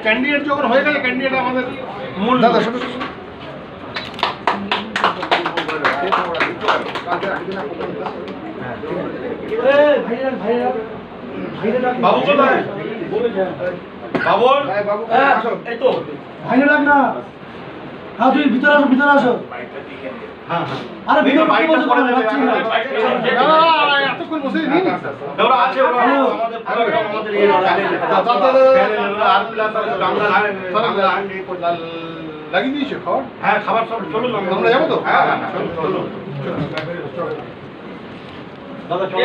candidate যখন হয়ে গেলে ক্যান্ডিডেট আমাদের মূল দাদা বাবু কোথায় বাবু এই তো ভাইরে ডাক না হ্যাঁ তুই ভিতরে আসো হ্যাঁ আরে ভিতরে বাইরে বসে পড়ে যাচ্ছি না এতক্ষণ বসে নি ওরা আছে ওরা আমাদের আমাদের এই আর প্লাস আমরা লাগিয়ে দিয়েছো খাবার হ্যাঁ খাবার সব চলো আমরা যাবো তো হ্যাঁ চলো দাদা চলো